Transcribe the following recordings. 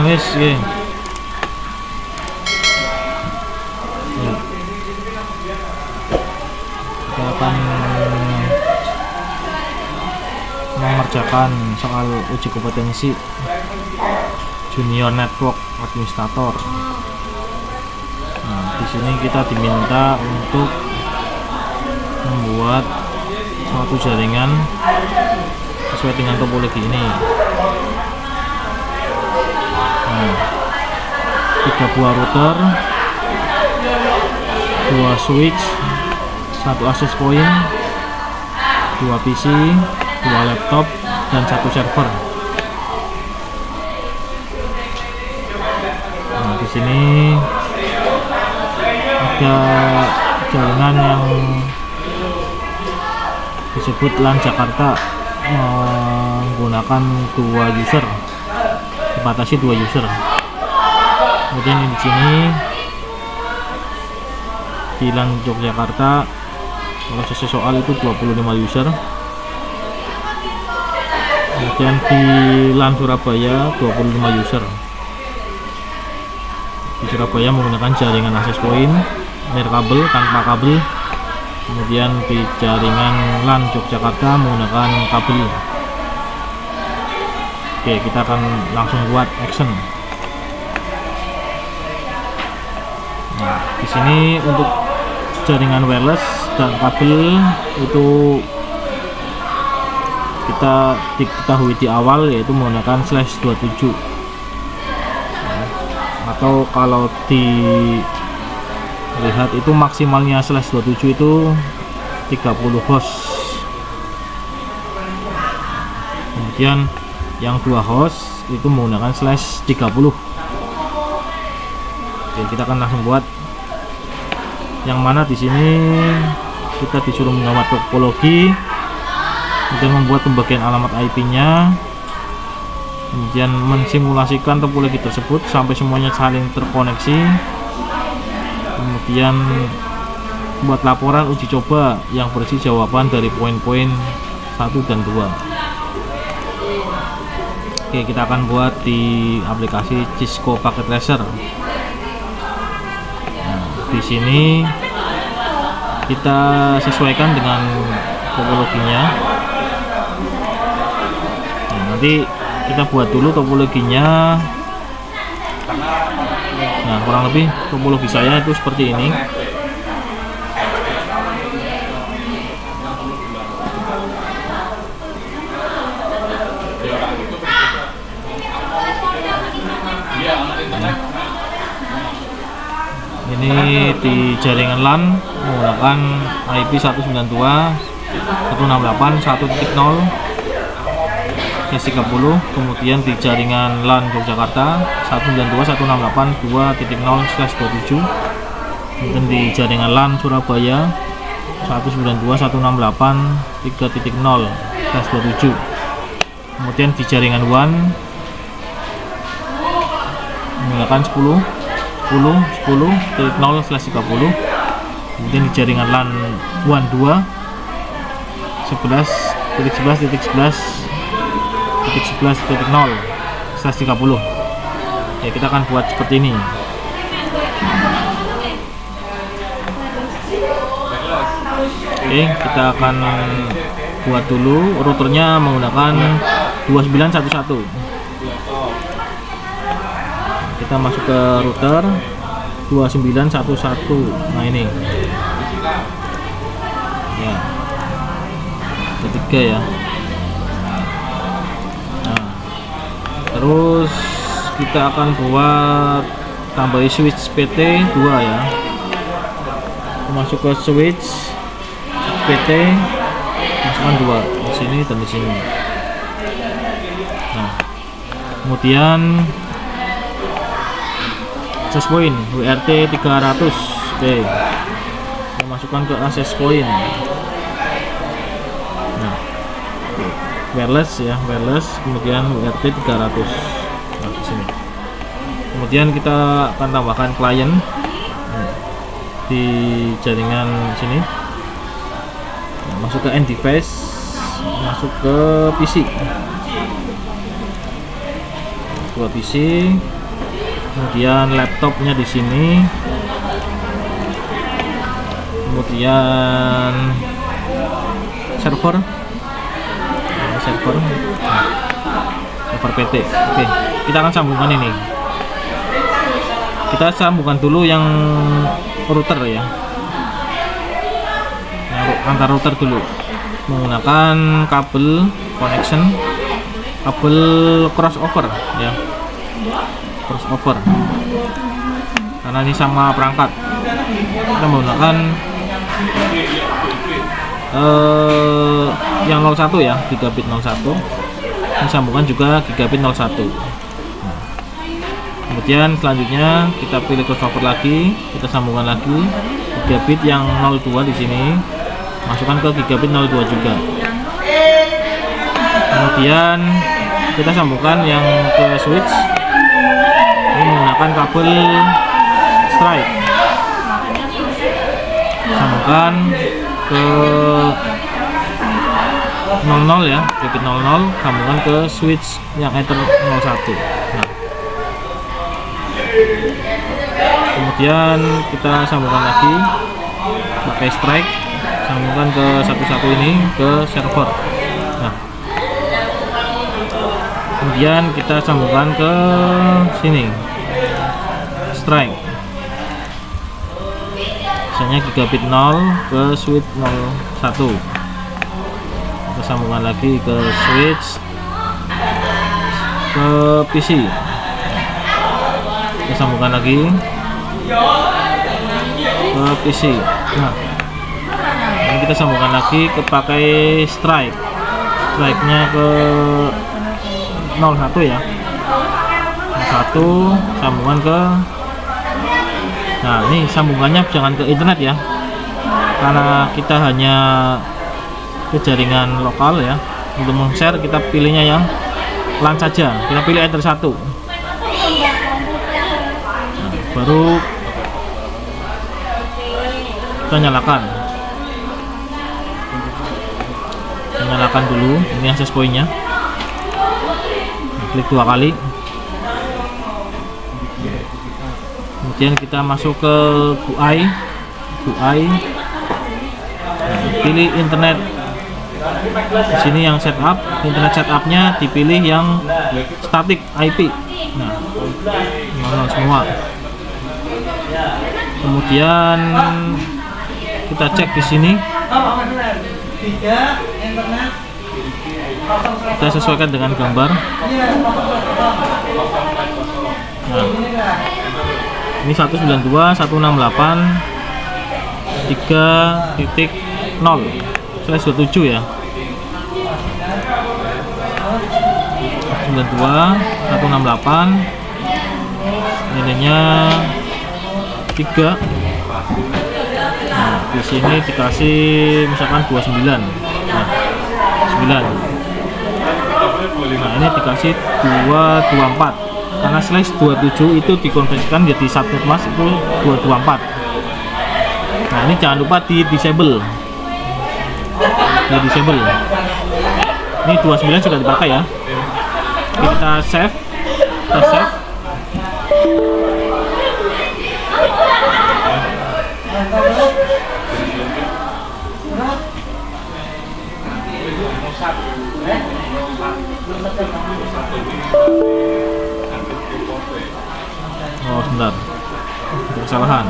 wis oke. Kita akan mengerjakan soal uji kompetensi Junior Network Administrator. Nah, di sini kita diminta untuk membuat suatu jaringan sesuai dengan topologi ini. Nah, 3 buah router, 2 switch, 1 access point, 2 PC, 2 laptop, dan 1 server. Nah, di sini ada jaringan yang disebut LAN Jakarta menggunakan 2 user, dibatasi 2 user. Kemudian di sini di LAN Yogyakarta kalau sesuai soal itu 25 user. Kemudian di LAN Surabaya 25 user. Di Surabaya menggunakan jaringan access point nirkabel tanpa kabel. Kemudian di jaringan LAN Yogyakarta menggunakan kabel. Oke, kita akan langsung buat action. Nah, di sini untuk jaringan wireless dan kabel itu kita diketahui di awal, yaitu menggunakan /27. Atau kalau dilihat itu maksimalnya /27 itu 30 host. Kemudian yang 2 host itu menggunakan /30. Oke, kita akan langsung buat. Yang mana di sini kita disuruh mengamati topologi, kemudian membuat pembagian alamat IP-nya, kemudian mensimulasikan topologi tersebut sampai semuanya saling terkoneksi, kemudian buat laporan uji coba yang berisi jawaban dari poin-poin 1 dan 2. Oke, kita akan buat di aplikasi Cisco Packet Tracer. Nah, di sini kita sesuaikan dengan topologinya. Nah, nanti kita buat dulu topologinya. Nah, kurang lebih topologi saya itu seperti ini. Ini di jaringan LAN menggunakan IP 192.168.1.0/30. Kemudian di jaringan LAN Yogyakarta 192.168.2.0/27. Kemudian di jaringan LAN Surabaya 192.168.3.0/27. Kemudian di jaringan WAN menggunakan 10.0/30. Kemudian di jaringan LAN WAN 2 11.11.11.11.0/30. Ya, kita akan buat seperti ini. Oke, kita akan buat dulu routernya menggunakan 2911. Kita masuk ke router 2911. Nah, ini ya, ketiga ya. Nah, terus kita akan buat tambahi switch PT 2 ya. Masuk ke switch PT, masukkan 2 di sini dan di sini. Nah, kemudian access point WRT 300. Oke, kita masukkan ke access point. Nah, wireless ya, wireless, kemudian WRT 300. Nah, di sini. Kemudian kita akan tambahkan klien di jaringan sini. Nah, masuk ke end device, masuk ke PC. dua PC, kemudian laptopnya di sini, kemudian server PT. Oke, kita akan sambungkan ini. Kita sambungkan dulu yang router ya, antar router dulu menggunakan kabel connection, kabel crossover ya, crossover, karena ini sama perangkat. Kita menggunakan yang 01 ya, gigabit 01. Disambungkan juga gigabit 01. Kemudian selanjutnya kita pilih crossover lagi, kita sambungkan lagi gigabit yang 02 di sini, masukkan ke gigabit 02 juga. Kemudian kita sambungkan yang ke switch, ini menggunakan kabel strike, sambungkan ke 00 ya, gigabit 00, sambungkan ke switch yang ether 01. Nah, kemudian kita sambungkan lagi pakai strike, sambungkan ke 11 ini ke server. Nah, kemudian kita sambungkan ke sini strike, misalnya gigabit 0 ke switch 01. Kita sambungkan lagi ke switch ke PC, kita sambungkan lagi ke PC. Nah, ini kita sambungkan lagi ke pakai strike nya ke 01 ya, 01, sambungan ke, nah ini sambungannya jangan ke internet ya, karena kita hanya ke jaringan lokal ya. Untuk men-share kita pilihnya yang LAN saja, kita pilih ether 1. Nah, baru kita nyalakan dulu ini access point-nya. Nah, klik 2 kali, kemudian kita masuk ke GUI. Nah, pilih internet. Di sini yang setup, internet setupnya dipilih yang static IP. Nah, nyala semua. Kemudian kita cek di sini, kita sesuaikan dengan gambar. Nah, ini 192.168.3.0/27 ya. 92.168, nilainya 3. Nah, di sini dikasih misalkan 29. Nah, 9. Nah, ini dikasih 224, karena /27 itu dikonversikan jadi subnet mas itu 224. Nah, ini jangan lupa di disable. Ini 29 sudah dipakai ya. Kita save. Oh, sebentar, kesalahan.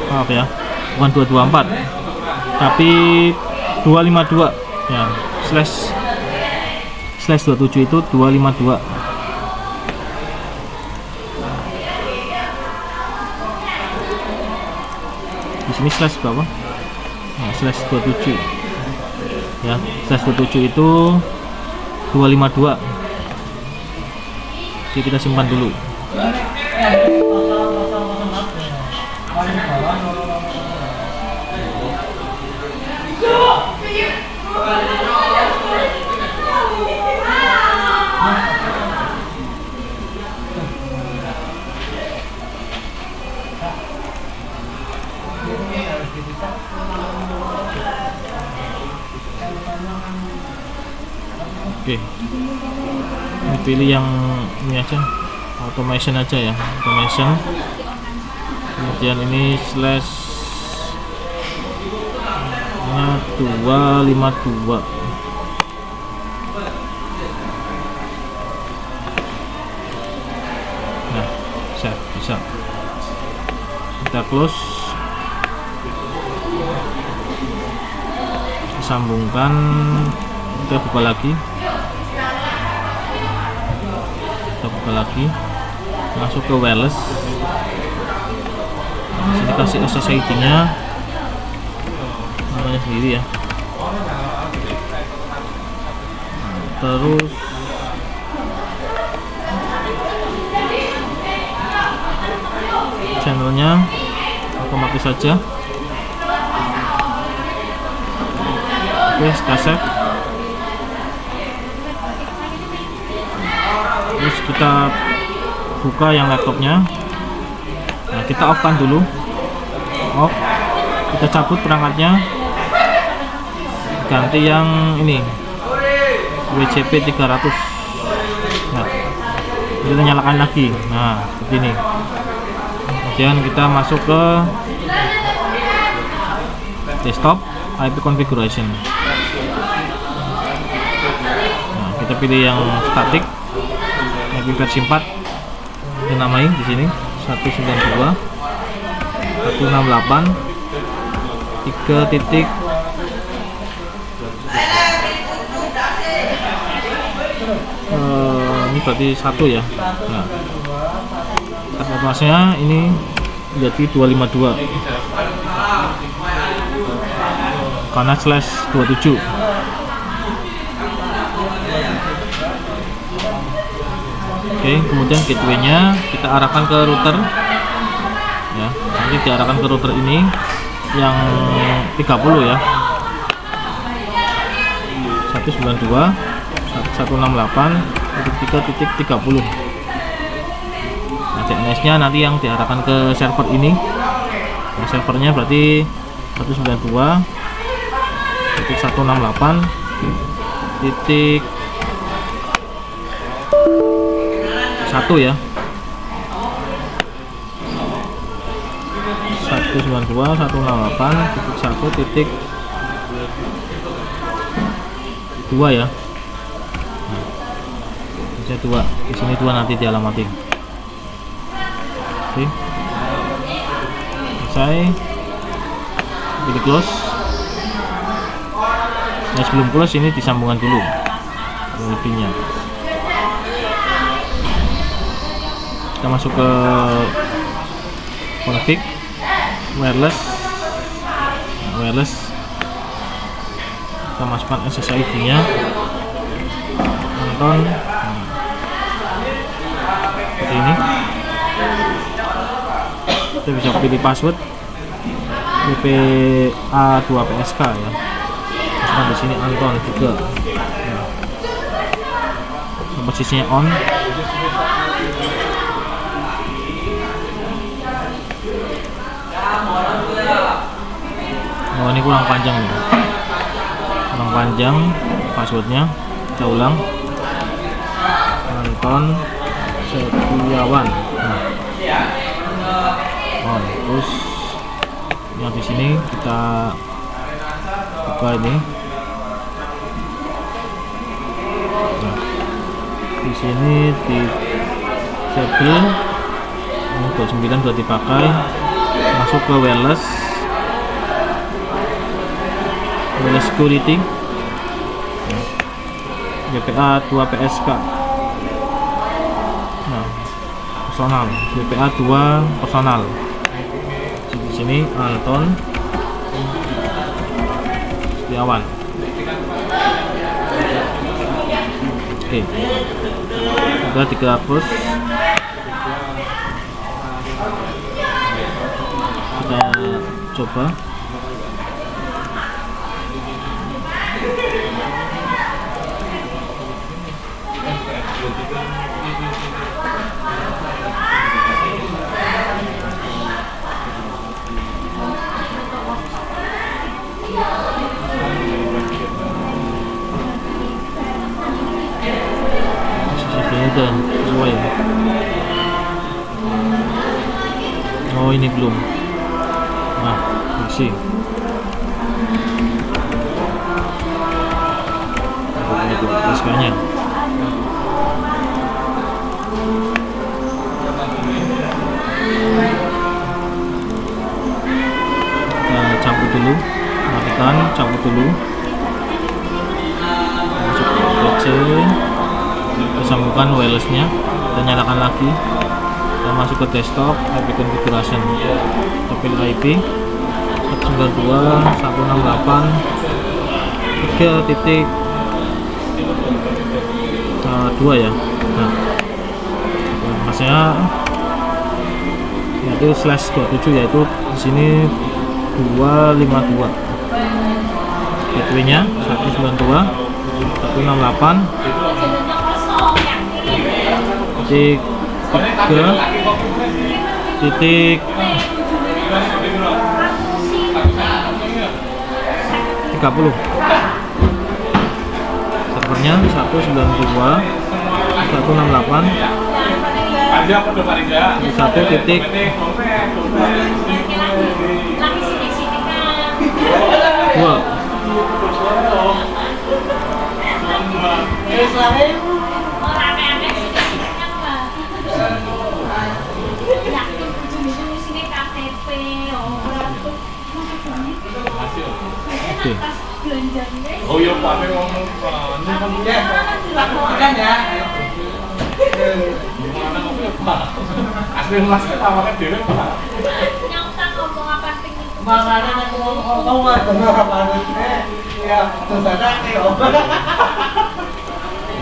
Maaf ya, bukan 224 tapi 252 ya, /27 itu 252. Di sini slash berapa? Nah, /27 ya, /27 itu 252. Oke, kita simpan dulu. Oke, ini pilih yang ini aja, automation aja ya, automation. Kemudian ini slash 252. Nah, bisa kita close, sambungkan, kita buka lagi, masuk ke wireless. Nah, sini kasih SSID nya namanya sendiri ya. Nah, terus channelnya otomatis saja. Oke, kita save. Terus kita buka yang laptopnya. Nah, kita off kan dulu, off, kita cabut perangkatnya, ganti yang ini WCP 300. Nah, kita nyalakan lagi. Nah, begini. Kemudian kita masuk ke desktop IP configuration. Nah, kita pilih yang static, IP versi 4, kita namai di sini 192.168.3.1. Ini berarti 1 ya. Nah, atasnya ini jadi 252 karena slash 27. Oke, kemudian gateway-nya kita arahkan ke router ya. Nanti diarahkan ke router ini yang 30 ya, 192.168.3.30. Nah, DNS nya nanti yang diarahkan ke server ini. Nah, servernya berarti 192.168.1 ya, 192.168.1.2 ya. Nah, bisa 2 di sini, 2 nanti dialamati. Oke, selesai, pilih close. Nah, sebelum close ini disambungkan dulu wifi-nya. Kita masuk ke config wireless. Kita masukkan SSID nya, nonton seperti ini. Kita bisa pilih password WPA2PSK ya. Masukkan di sini Anton juga. Nah, posisinya on. Oh, ini kurang panjang nih, passwordnya. Kita ulang, Anton Setiawan. Nah, on. Terus yang di sini kita buka ini. Nah, di sini di disable, ini 29 sudah dipakai. Masuk ke wireless security, WPA2PSK. Nah, personal, WPA2 personal. Di sini Anton Setiawan. Oke, udah dihapus. Kita coba. belum. Nah, isi. Itu SK-nya. Kita cabut dulu, matikan, cabut dulu. Masuk ke PC, kita sambungkan wirelessnya, kita nyalakan lagi. Kita masuk ke desktop, IP configuration, kita pilih IP 192.168.3.2 ya. Nah, masnya yaitu /27, yaitu di sini 252. Gateway-nya 192.3.30. Servernya 192.168.1.2. Oke. Oh iya Pak, ngomong kan ya. Asli Mas tawakan dhewe Pak. Yang tak ngomong apa pengen. Makanya aku ngomong Mas bener apa ya, terus ada yo.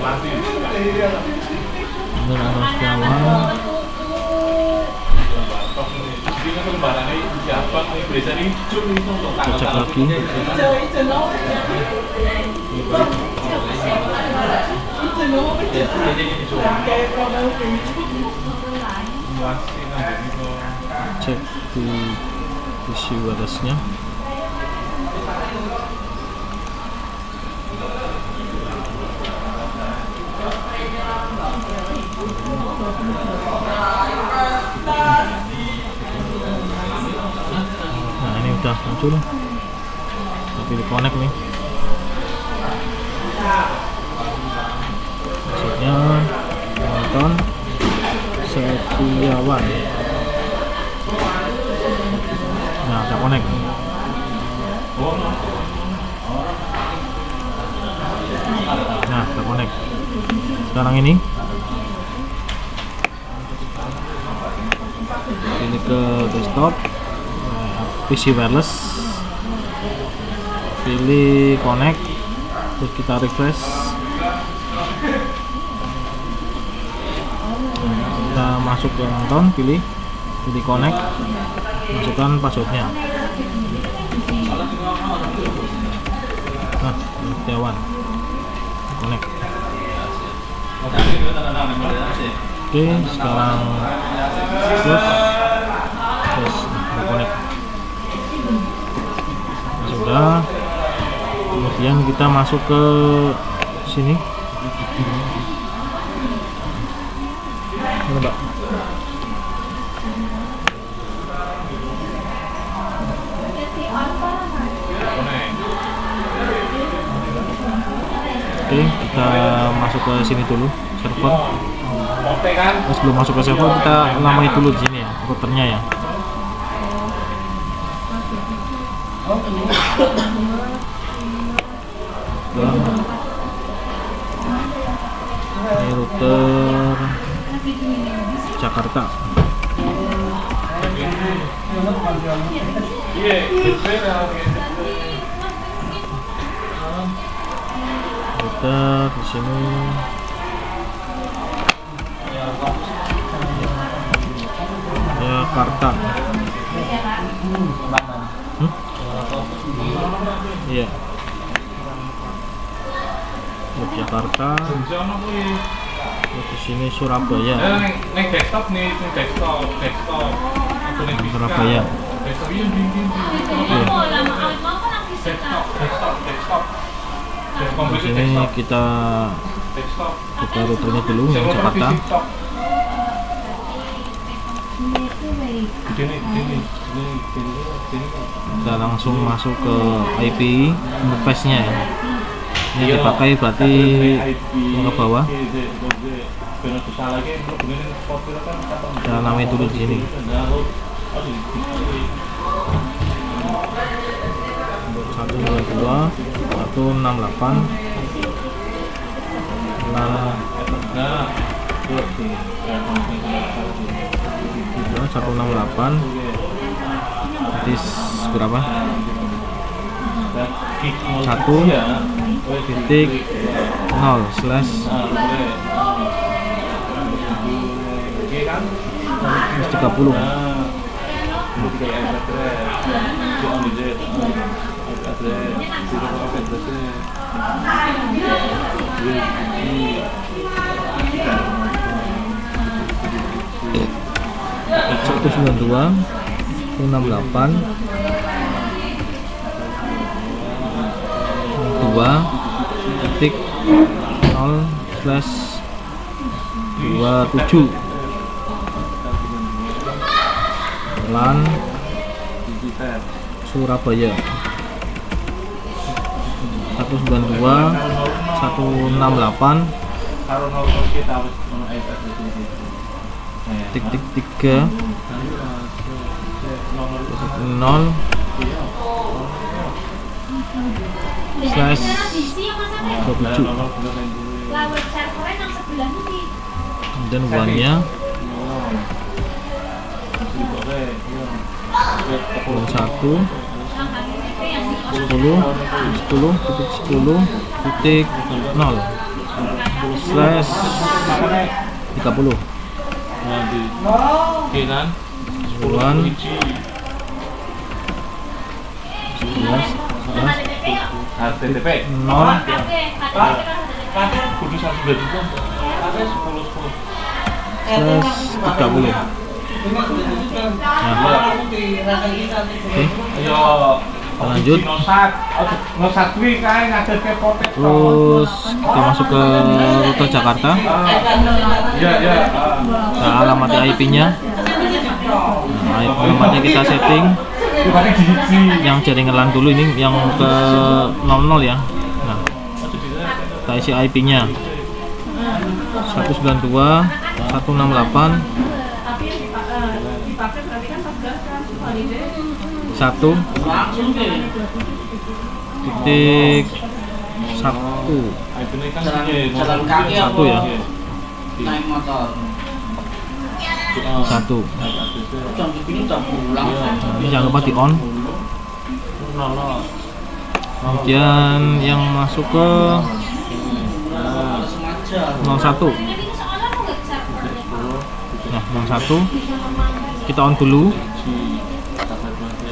Mati. Iya. Benar Setiawan. Cocok lagi. Cek di isi wirelessnya. Nah, ini udah muncul, tapi di connect nih. Maksudnya nonton Setiawan. Nah, udah connect. Nah, udah connect. Sekarang ini ke desktop, PC wireless, pilih connect, terus kita refresh. Kita masuk ke nonton, pilih connect, masukkan passwordnya. Nah, Setiawan connect. Oke, sekarang close. Terus connect. Sudah. Kemudian kita masuk ke sini. Coba. Oke, kita masuk ke sini dulu, server. Terus belum masuk ke server, kita namai dulu di sini ya, routernya ya. Ini router Jakarta. Router di sini. Jakarta. Iya. Yogyakarta. Terus di sini Surabaya. Nek desktop nih, desktop. Surabaya. Di sini kita buka routernya dulu yang Jakarta. Kita langsung masuk ke IP interface-nya ya. Ini yang dipakai berarti ke bawah. Kita namain dulu di sini. 192 168 168 titik berapa? 1.0/30. Satu 92 168 2.0/27 LAN Surabaya 192 168 titik 3 0 slash 27 dan uangnya 10.10.10.0 slash 30 uang 11 HTTP 0 kudu 1 juga 10 slash 30. Ayo lanjut. Terus kita masuk ke rute Jakarta. Kita alamati IP-nya. Nah, alamatnya kita setting. Yang jaringan LAN dulu ini yang ke 00 ya. Nah, kita isi IP-nya 192 168 1 titik 1 jalan kaki satu ya naik motor 1. jam segini udah pulang Ini jangan lupa di on. Kemudian yang masuk ke 01. Nah, 01 kita on dulu.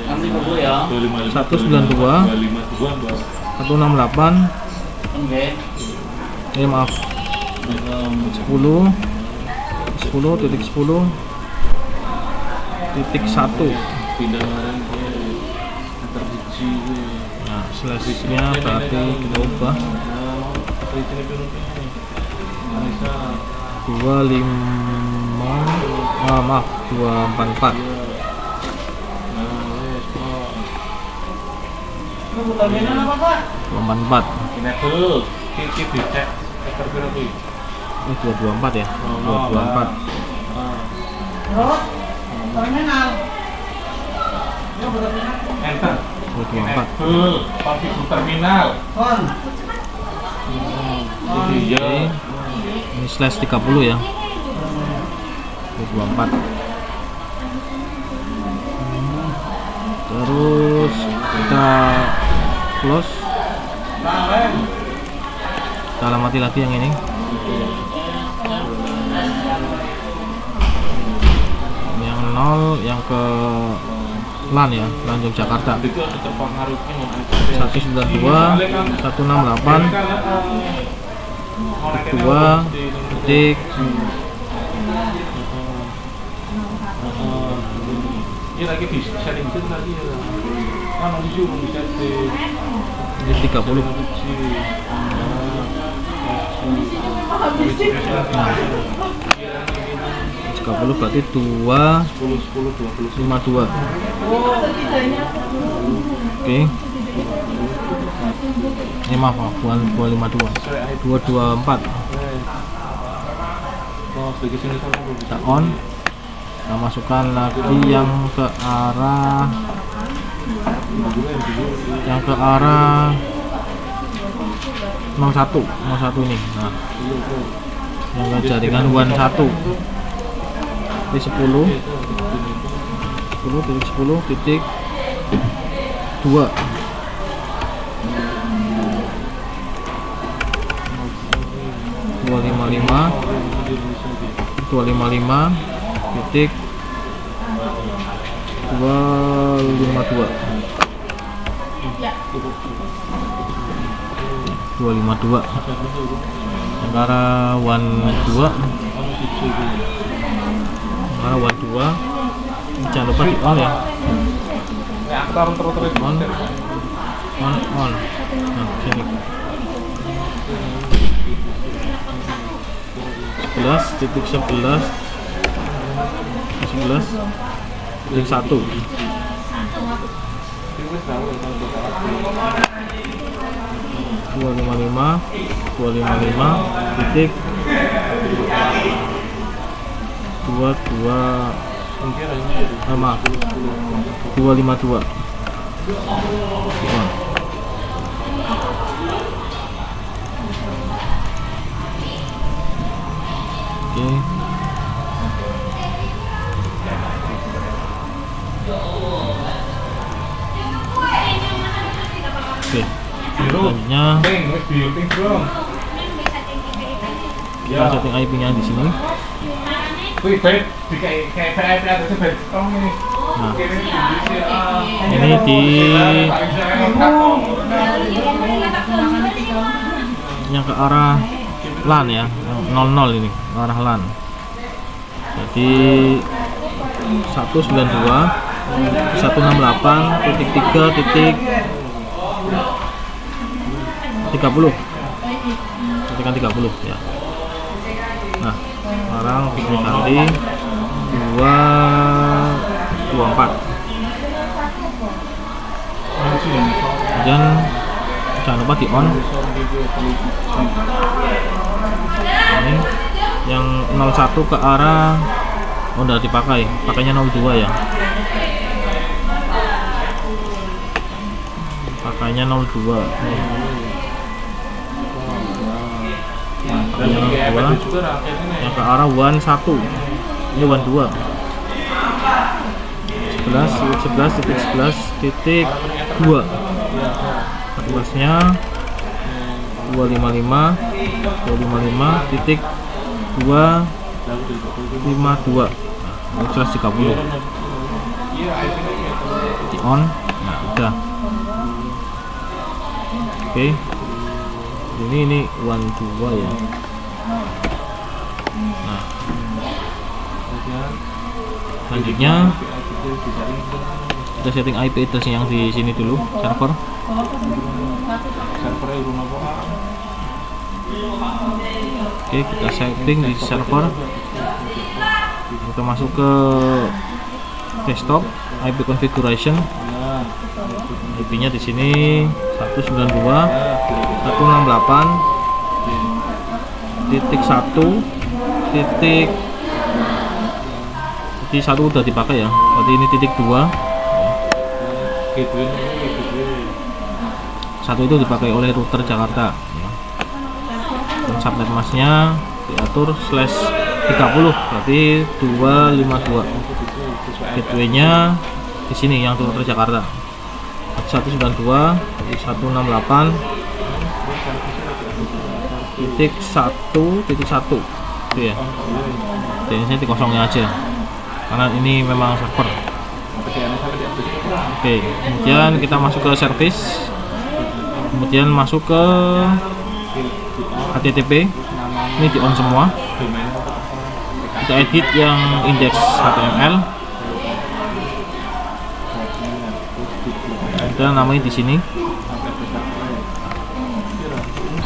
nanti dulu ya 192 168 maaf 10 titik 10 titik 1. Nah, slashnya berarti kita ubah 25 maaf 244 244 224 ya 224 enter 224 konfigur terminal iya ini slash 30 ya 224 terus kita close, kita alamati lagi yang ini yang 0 yang ke LAN ya, LAN Yogyakarta 192 168 2 titik ini lagi di setting itu lagi ya kan di sini bisa di 30. 130 berarti 2 52. Oke. Maaf, bukan 252. 224. Kita on. Kita masukkan lagi yang ke arah 01 ini. Nah, yang ke jaringan 1 di 10 titik 2. Dua lima lima titik 252 antara 12 jangan lupa di on ya, on. Nah, sini 11 titik 11 titik 1. 255 titik 252. Oke. Selanjutnya kita setting IP-nya di sini. Nah, ini di yang ke arah LAN ya, yang 00 ini ke arah LAN. Jadi 192 168.3.30 ketikkan 30 ya. Nah, sekarang kita ganti 224. Kemudian jangan lupa di on. Ini yang 01 ke arah udah dipakai, pakainya 02 ya. Pakainya 02. Pakainya 02 yang ke arah 11. Ini 12. 11.11.2. 14-nya 255 titik 252. Nah, ini 130 di on. Nah, udah. Oke. Ini 12 ya. Nah, selanjutnya kita setting IP address yang di sini dulu, server. Oke, kita setting di server. Kita masuk ke desktop, IP configuration. IP-nya di sini 192.1.1 udah dipakai ya. Berarti ini titik 2. Satu itu dipakai oleh router Jakarta ya. Dan subnet masnya diatur /30 berarti 252. Gateway-nya di sini yang router Jakarta 192.168.1.1 itu ya. Jadi saya dikosongnya aja karena ini memang server. Oke, kemudian kita masuk ke service, kemudian masuk ke HTTP. Ini di on semua. Kita edit yang index HTML. Kita namanya di sini.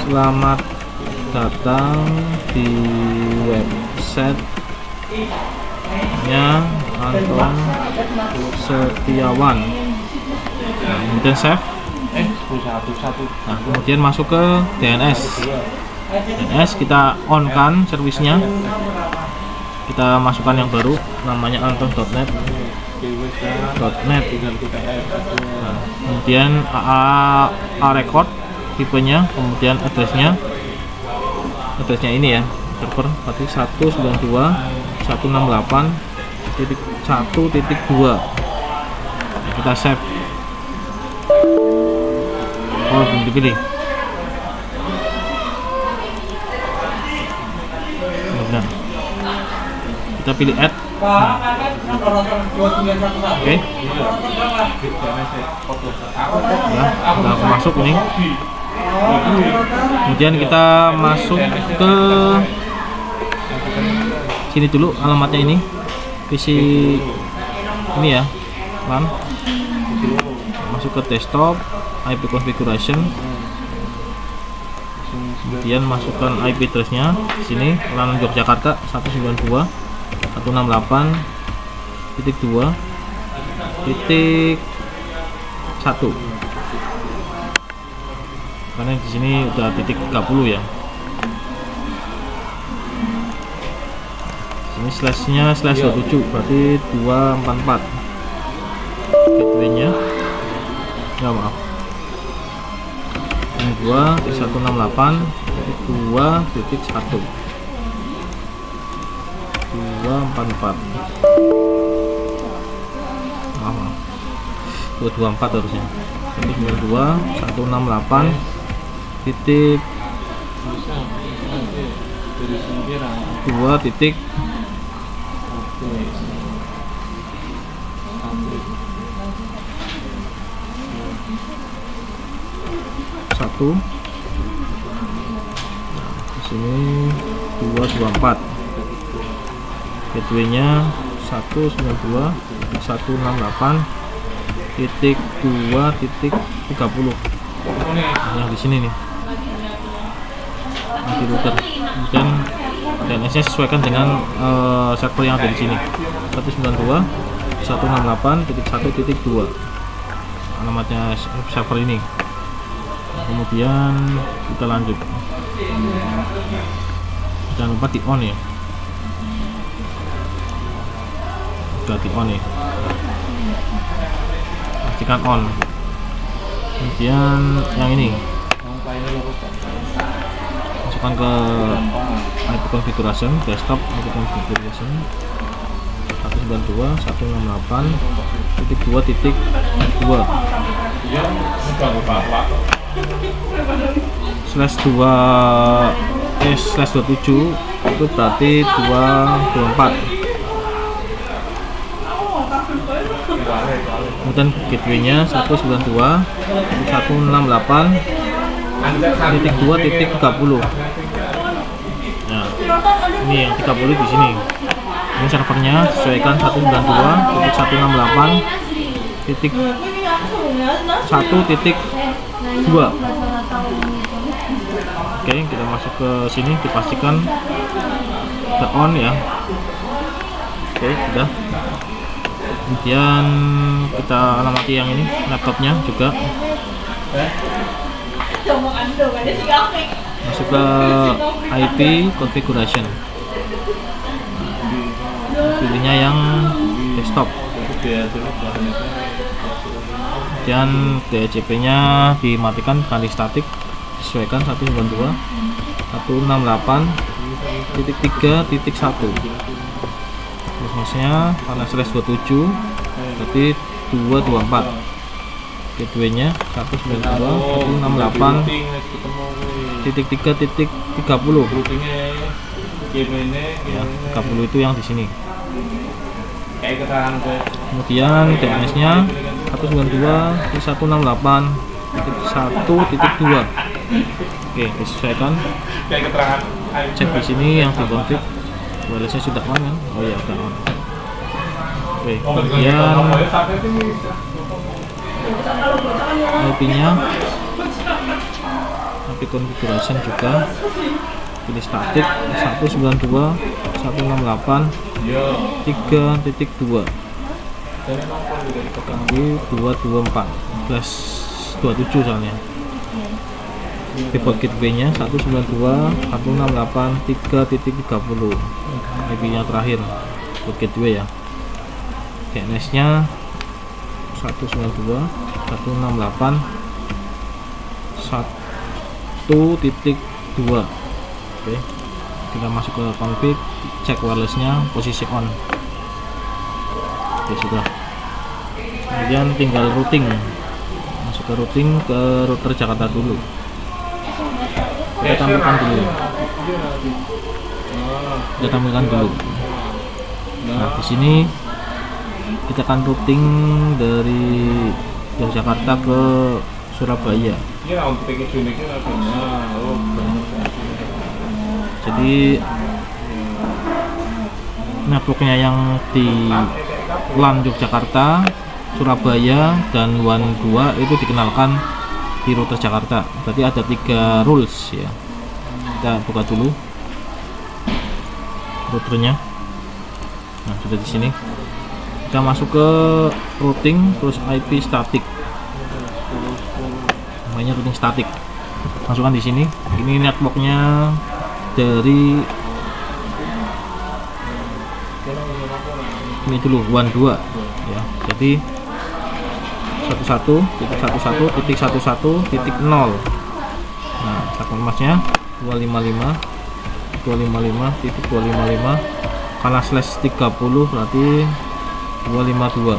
Selamat datang di website nya Anton Setiawan. Nah, kemudian save. Nah, kemudian masuk ke DNS. DNS kita on kan servisnya. Kita masukkan yang baru namanya anton.net. Nah, kemudian AA record tipenya, kemudian addressnya ini ya, server berarti 192.168.1.2. Kita save. Oh, belum dipilih. Nah, kita pilih add. Oke. Ya, udah masuk ini. Kemudian kita masuk ke sini dulu, alamatnya ini PC ini ya, LAN. Masuk ke desktop, IP configuration, kemudian masukkan IP address-nya di sini, LAN Yogyakarta 192.168.2.1. Karena di sini udah titik 30 ya. Ini slashnya slash 27 berarti 244. Gateway-nya nggak, maaf, ini 2.168.2.1 244. maaf 224 harusnya. 192.168.2. Satu. Nah, di sini 224. Gateway-nya 192.168.2.30. Yang di sini nih. Nanti router. Kemudian DNS-nya sesuaikan dengan server yang ada di sini. 192.168.1.2. Alamatnya server ini. Kemudian kita lanjut. Jangan lupa di on ya. Sudah di on ya. Pastikan on. Kemudian yang ini. Masukkan ke IP configuration, desktop IP configuration 192.168.2.2 slash 27 itu berarti 224. Kemudian gateway-nya 192.168.2.30. Nah, ini yang 30 di sini. Ini servernya sesuaikan 192.168.1.2. Oke, kita masuk ke sini, dipastikan udah on ya. Oke, sudah. Kemudian kita alamati yang ini, laptopnya juga. Masuk ke IP configuration. Pilihnya yang desktop. Dan DHCP-nya dimatikan kali statik, sesuaikan 192.168.3.1. Terusnya karena slash 27 berarti 224. Gateway-nya 192.168.3.30. Ya, 30 itu yang di sini. Kemudian DNS-nya 192.168.1.2. Oke, disesuaikan. Cek di sini yang dikonfig. Wireless-nya sudah on kan? Oh ya, sudah on. Oke, kemudian IP-nya, IP configuration juga. Pilih static 192.168.2.1. 3.2 di 224 plus 27 soalnya. Default gateway nya 192.168.3.30 IP nya terakhir buat gateway ya. DNS nya 192.168.1.2. Oke, kita masuk ke config, cek wirelessnya posisi on. Oke, sudah. Kemudian tinggal routing, masuk ke routing ke router Jakarta dulu. Kita tampilkan dulu. Nah, di sini kita akan routing dari Yogyakarta ke Surabaya. Jadi networknya yang di LAN Yogyakarta, Surabaya, dan WAN 2 itu dikenalkan di router Jakarta. Berarti ada 3 rules ya. Kita buka dulu routernya. Nah, sudah di sini. Kita masuk ke routing, terus IP static. Namanya routing static. Masukkan di sini. Ini networknya dari ini dulu WAN 2 ya. Jadi 11.11.11.0. Nah, saklar masnya 255.255.255 karena slash 30 berarti 252.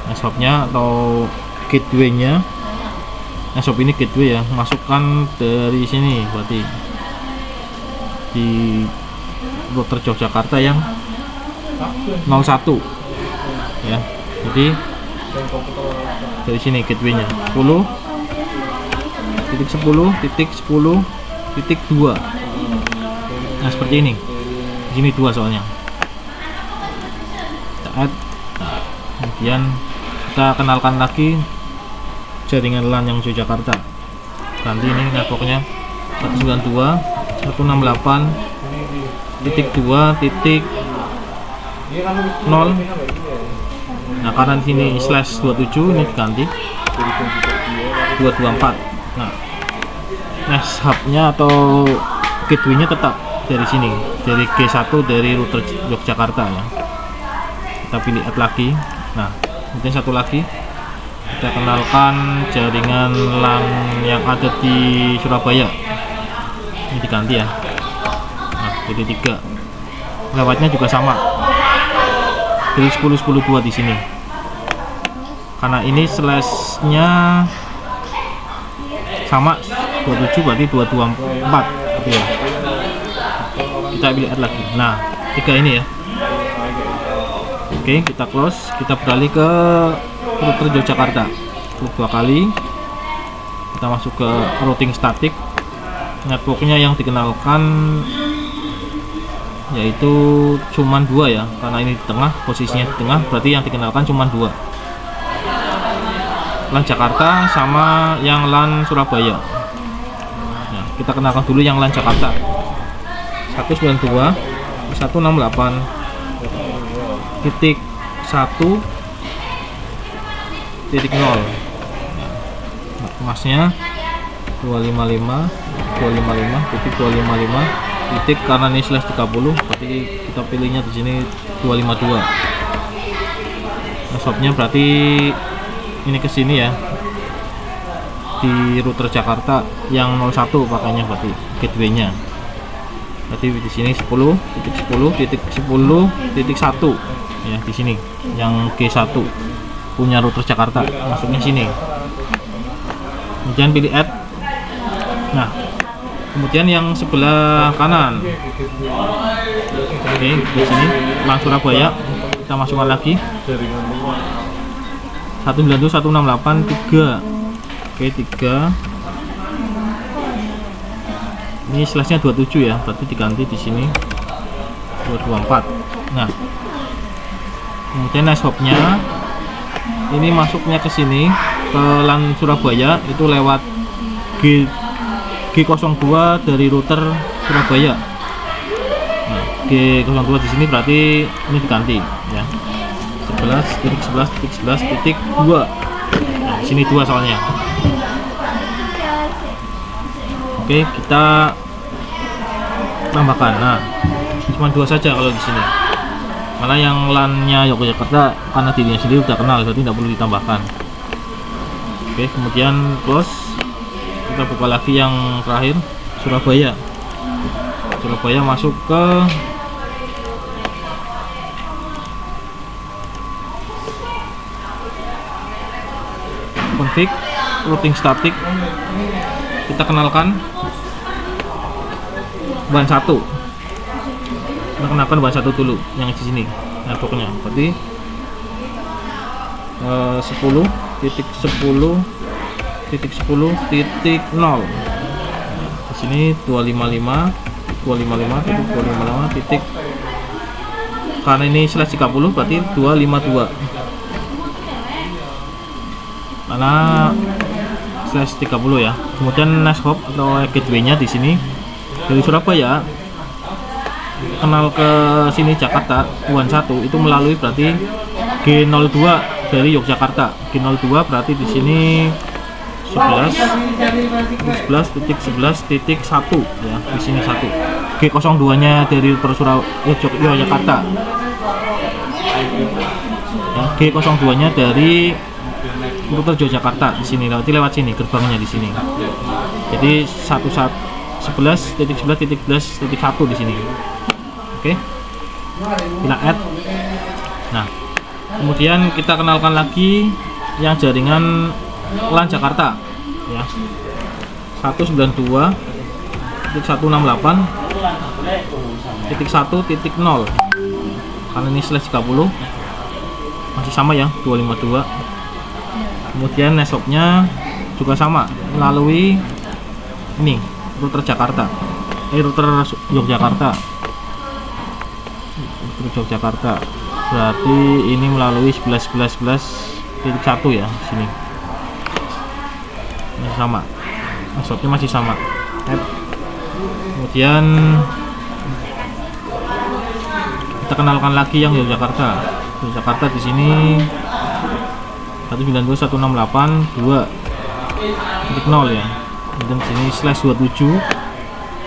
Nah, shopnya atau gateway-nya, nah shop ini gateway ya, masukkan dari sini berarti di router Yogyakarta yang 01 ya. Jadi dari sini gateway-nya 10.10.10.2. Nah, seperti ini. Di sini 2 soalnya. Kita add. Nah, kemudian kita kenalkan lagi jaringan LAN yang Yogyakarta. Ganti ini networknya 192.2.0. Nah, karena di sini slash 27 ini diganti 224. Nah, hubnya atau gateway-nya tetap dari sini, dari G1 dari router Yogyakarta ya. Kita pilih add lagi. Nah, kemudian satu lagi kita kenalkan jaringan LAN yang ada di Surabaya. Ini diganti ya. Nah, jadi 3. Lewatnya juga sama. Dari 10.10.2 di sini. Karena ini slash-nya sama 27 berarti 224 gitu ya. Kita pilih add lagi. Nah, 3 ini ya. Oke, kita close. Kita beralih ke router Yogyakarta. Klik 2 kali. Kita masuk ke routing static. Networknya yang dikenalkan yaitu cuman 2 ya, karena ini di tengah, posisinya di tengah, berarti yang dikenalkan cuman 2. LAN Jakarta sama yang LAN Surabaya. Nah, kita kenalkan dulu yang LAN Jakarta. 192.168.1.0. Nah, emasnya 255 titik, karena ini slash 30 berarti kita pilihnya di sini 252. Nah, shopnya berarti ini ke sini ya, di router Jakarta yang 01 pakainya berarti gateway-nya. Berarti di sini 10.10.10.1 ya, di sini yang G1 punya router Jakarta, masuknya sini. Kemudian pilih add. Nah, kemudian yang sebelah kanan, oke, di sini LAN Surabaya, kita masukkan lagi 192.168.3. Oke, 3. Ini slashnya 27 ya, berarti diganti di sini 224. Nah, kemudian hopnya ini masuknya ke sini ke LAN Surabaya itu lewat G02 dari router Surabaya. Nah, G02 di sini berarti ini diganti ya. 11.11.11.2. Nah, di sini 2 soalnya. Oke, kita tambahkan. Nah, cuma 2 saja kalau di sini. Karena yang LAN-nya Yogyakarta karena dirinya sendiri udah kenal, jadi tidak perlu ditambahkan. Oke, kemudian close. Kita buka lagi yang terakhir, Surabaya. Surabaya masuk ke config routing static. Kita kenalkan bahan 1. Kita kenalkan bahan 1 dulu yang di sini networknya. Berarti 10.10.10.0. Di sini 255 titik, karena ini slash 30 berarti 252. Karena slash 30 ya. Kemudian NAS hop atau gateway-nya di sini dari Surabaya kenal ke sini Jakarta WAN 1 itu melalui berarti G02 dari Yogyakarta. G02 berarti di sini 11.11.11.1 ya, di sini 1. G02-nya dari Yogyakarta. Ya, G02-nya dari router Yogyakarta di sini, lewat sini gerbangnya di sini. Jadi 11.11.11.1 di sini. Oke. Kita add. Nah, kemudian kita kenalkan lagi yang jaringan LAN Jakarta ya. 192.168.1.0. Karena ini slash 30 masih sama ya, 252. Kemudian networknya juga sama melalui ini router Jakarta, router Yogyakarta. Router Yogyakarta berarti ini melalui 11.11.11.1 ya, sini masih sama, networknya masih sama. Kemudian kita kenalkan lagi yang Yogyakarta. Yogyakarta di sini 192.168.2.0 ya. Dan sini slash 27.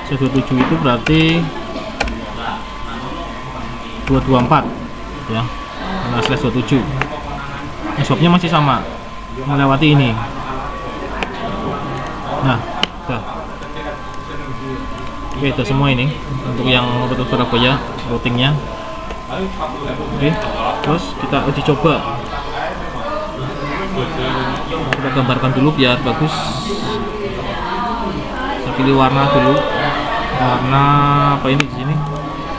Slash 27 itu berarti 224 ya. Karena slash 27. Networknya masih sama melewati ini. Nah, udah. Oke, udah semua ini untuk yang router Surabaya routingnya. Oke, terus kita uji coba. Kita gambarkan dulu biar bagus. Kita pilih warna dulu. Warna apa ini di sini?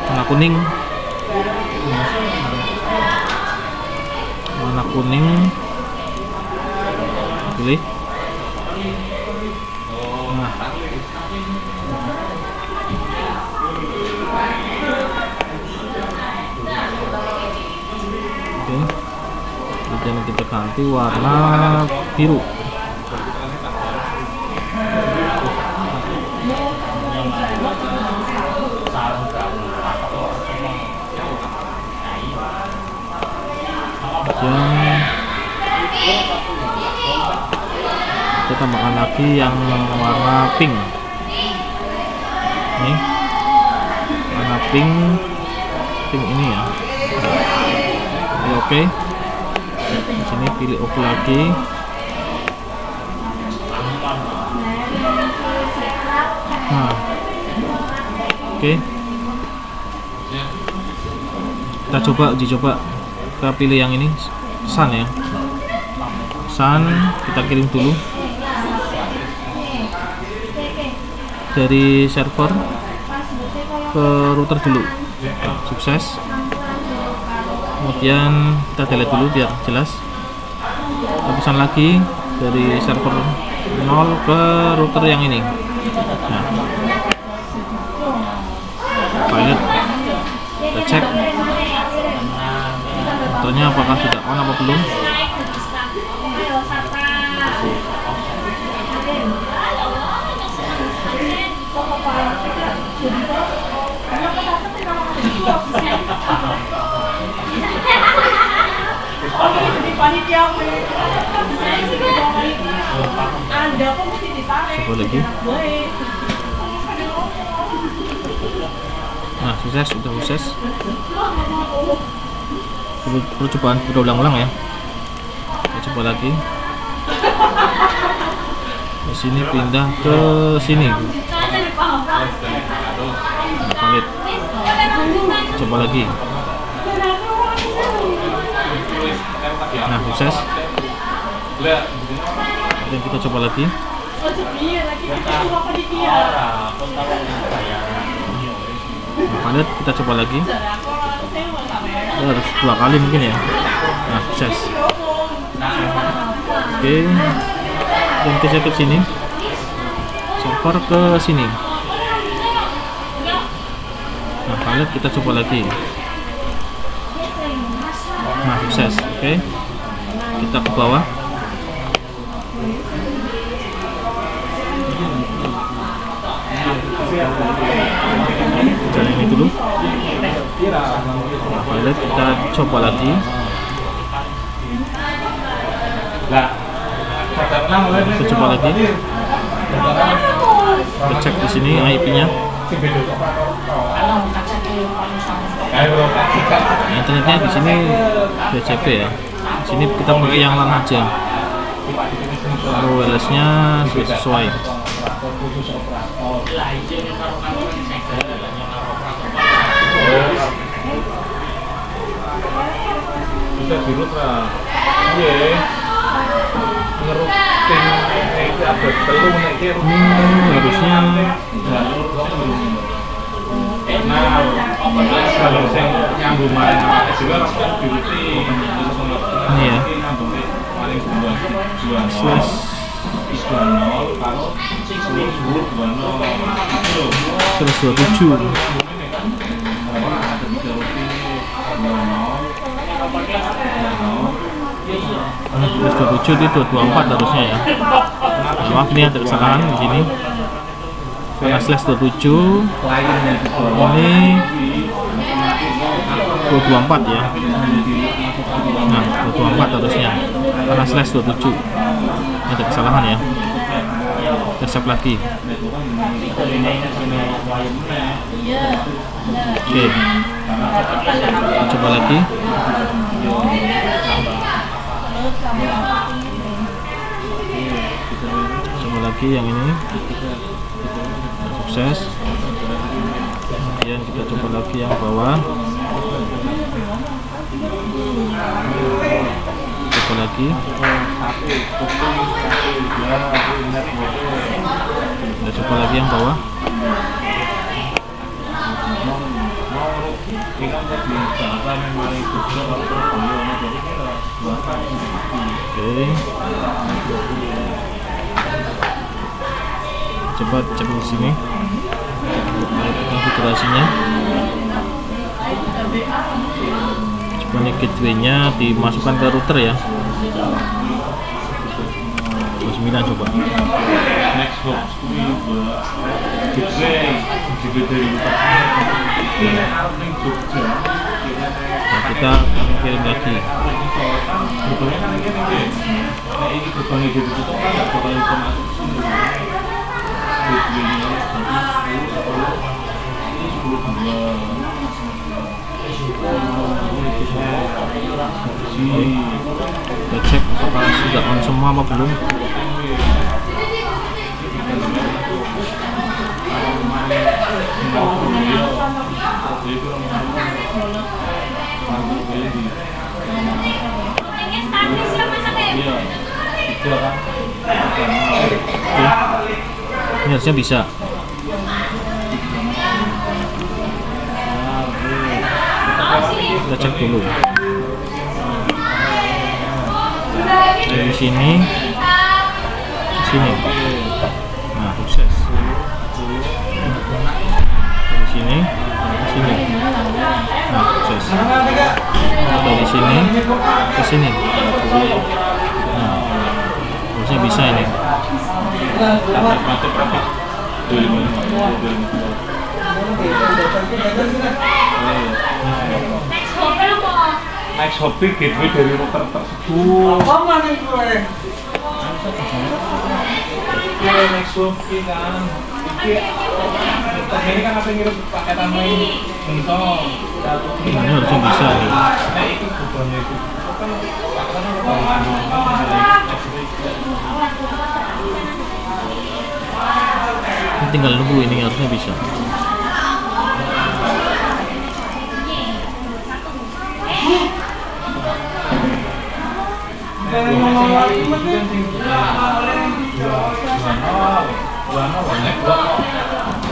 Warna kuning. Warna kuning. Pilih. Nah. Oke. Kemudian kita ganti warna biru. Kemudian kita tambahkan lagi yang warna pink. Ini warna pink ini ya. Oke. Di sini pilih oke lagi. Nah, oke. Kita uji coba. Kita pilih yang ini, Sun ya. Sun kita kirim dulu dari server ke router dulu. Sukses. Kemudian kita delete dulu biar jelas. Kita pesan lagi dari server 0 ke router yang ini. Nah, pilot kita cek routernya apakah sudah on apa belum. Coba lagi. Nah, sukses, sudah sukses. Percobaan berulang-ulang ya. Kita coba lagi. Di sini pindah ke sini. Nah, valid. Coba lagi. Nah, sukses. Dan kita coba lagi. Nah, valid. Kita coba lagi. Harus 2 kali mungkin ya. Nah, sukses. Oke. Dan kita ke sini. Server ke sini. Nah, valid. Kita coba lagi. Nah, sukses. Oke. Kita ke bawah. Jalan ini dulu. Nah, valid. Kita coba lagi. Kita coba lagi. Kita cek di sini IP-nya. Internetnya di sini DCP ya. Di sini kita pakai yang LAN aja. Kalau wirelessnya sesuai. Bisa dirut lah. Iya. Ngerutin itu update telu nek iki Harusnya kalau sing nyambung marang awake dhewe ora kok diruti. ini ya. Paling 2 slash 20 karo 127. Plus 27 itu 24 harusnya ya. Nah, maaf nih ada kesalahan di sini. Karena slash 27 ini 224 ya. Nah, 224 harusnya. Karena slash 27 ini ada kesalahan ya. Kita save lagi. Oke, kita coba lagi. Coba lagi yang ini. Sukses. Kemudian kita coba lagi yang bawah. Coba lagi. Kita coba lagi yang bawah. Oke. Coba cek di sini konfigurasinya. Coba nih gateway-nya dimasukkan ke router ya. 29 coba. next box gateway dari Nah, kita kirim lagi. Kita cek apakah sudah on semua apa belum. Ini harusnya bisa. Kita cek dulu. Dari sini ke sini. Nah, sukses. Dari sini ke sini. Nah, sukses. Dari sini ke sini. Nah, harusnya bisa ini. Next hotel apa? Naik Shopee gateway dari router tersebut. Apa mana gue? Oke, next Shopee kan. Ini kan apa ngirim paketan main bentong. Ini harusnya bisa nih. Itu bebannya itu. Ini tinggal nunggu, ini harusnya bisa.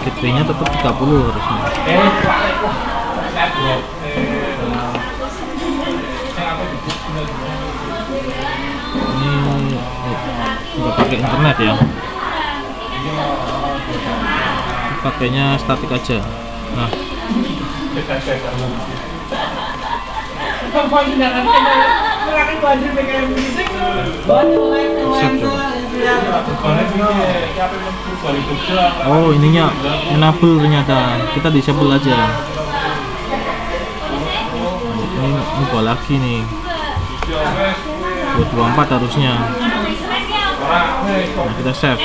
Gateway-nya tetap 30 harusnya. Ini nggak pakai internet ya, pakainya statik aja. Nah, oh ininya enable ternyata, kita disable aja. Ini gua lagi nih 224 harusnya. Nah, kita save.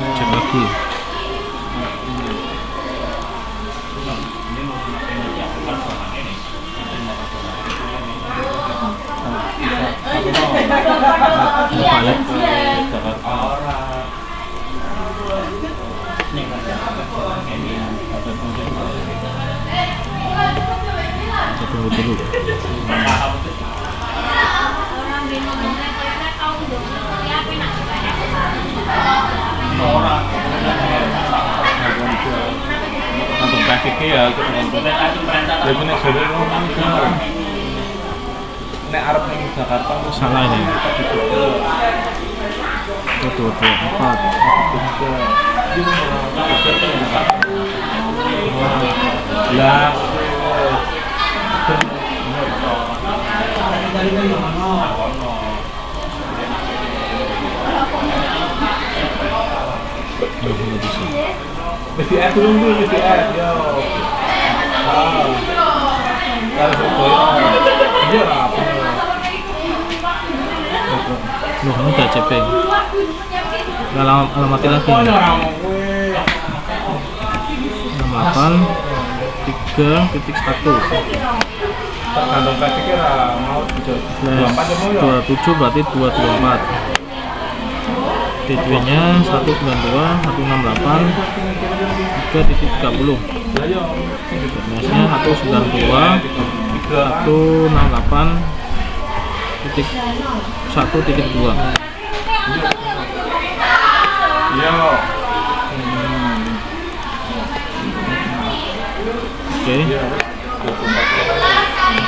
Cek lagi. Balik. Kita tunggu dulu. Untuk grafiknya ya itu dia punya jalur nek arep ning Jakarta Salah ini. 224. lah BTS dulu BTS yo. Iya apa? Loh, ini udah CP. Nggak alamatin lagi. 68 3.1. Kantong plastiknya lah mau 27 berarti 224. Gateway-nya 192 168 3.30. Mesnya 192 168 1.2. iya. Oke.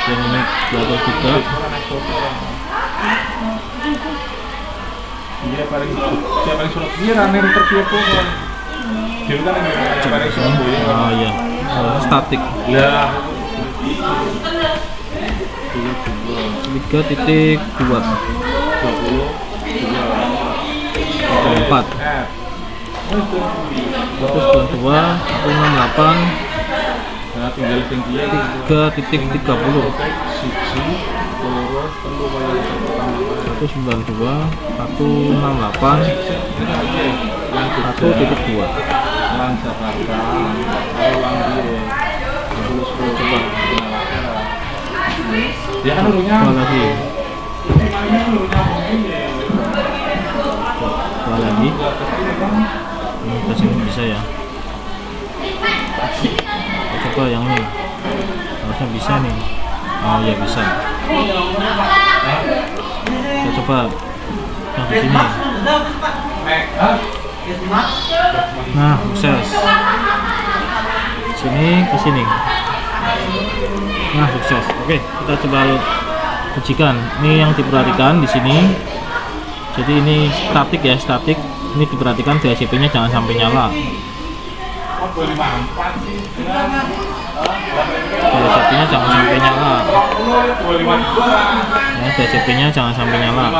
Dan ini double juga. Dia paling surat dia rame tertiap pun. Dia kan yang paling Surabaya. Oh iya. Statik. Ya. 3.2 4 192 168 Nah, tinggal tinggi 3.30 192 168 1.2. Lang Jakarta, lang dia. Coba. Dia kan dulunya. Dua lagi. Dua lagi. Ini kasih bisa ya. Kita coba yang ini. Harusnya bisa nih. Oh ya bisa. Kita coba yang di sini. Nah, sukses. Sini ke sini. Nah, sukses. Oke, kita coba ujikan. Ini yang diperhatikan di sini. Jadi ini statik ya, statik. Ini diperhatikan DHCP-nya jangan sampai nyala. DHCP-nya jangan sampai nyala. Ya, DHCP-nya jangan sampai nyala.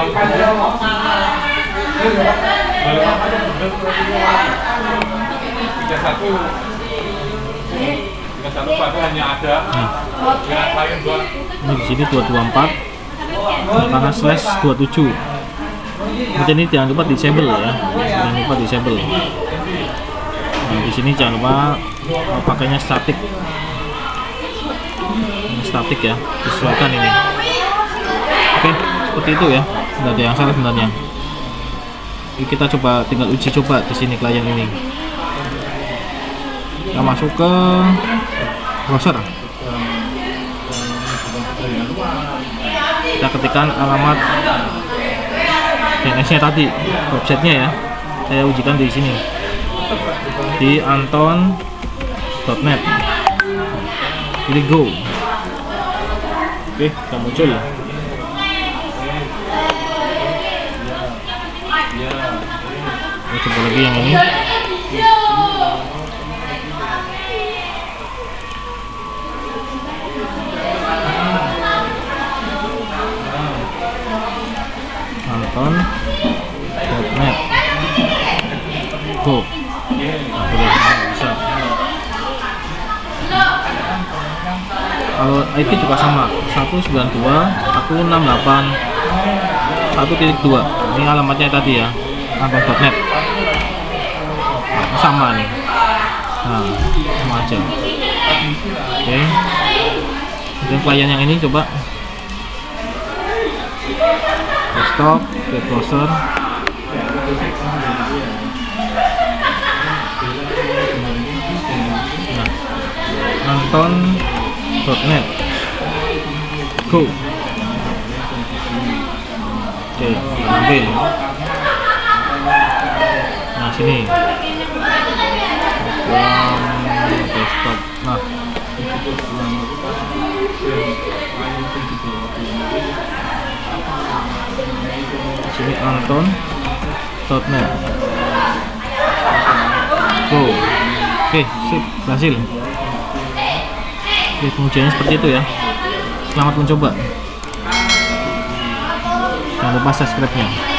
Hanya ada dengan klien dua. Ini di sini 224 karena slash 27. Kemudian ini jangan lupa disable ya, jangan lupa disable. Nah, di sini jangan lupa pakainya statik. Ini statik ya, sesuaikan ini. Oke, seperti itu ya. Tidak ada yang salah sebenarnya. Jadi kita coba tinggal uji coba di sini klien ini. Kita masuk ke browser. Kita ketikkan alamat DNS-nya tadi, websitenya ya. Saya ujikan di sini di anton.net. Pilih go. Oke, kita muncul. Kita coba lagi yang ini. Anton.net. Go. Nah, bisa. Kalau IP juga sama, 192.168.1.2. Ini alamatnya tadi ya, anton.net. Nah, sama nih. Nah, sama aja. Oke. Dan klien yang ini coba desktop, ke browser. Nah, anton.net. Go. Oke, ambil. Nah, sini. Desktop. Nah, sini anton.net. Go. Oke, sip, berhasil. Oke, pengujiannya seperti itu ya. Selamat mencoba. Jangan lupa subscribe-nya.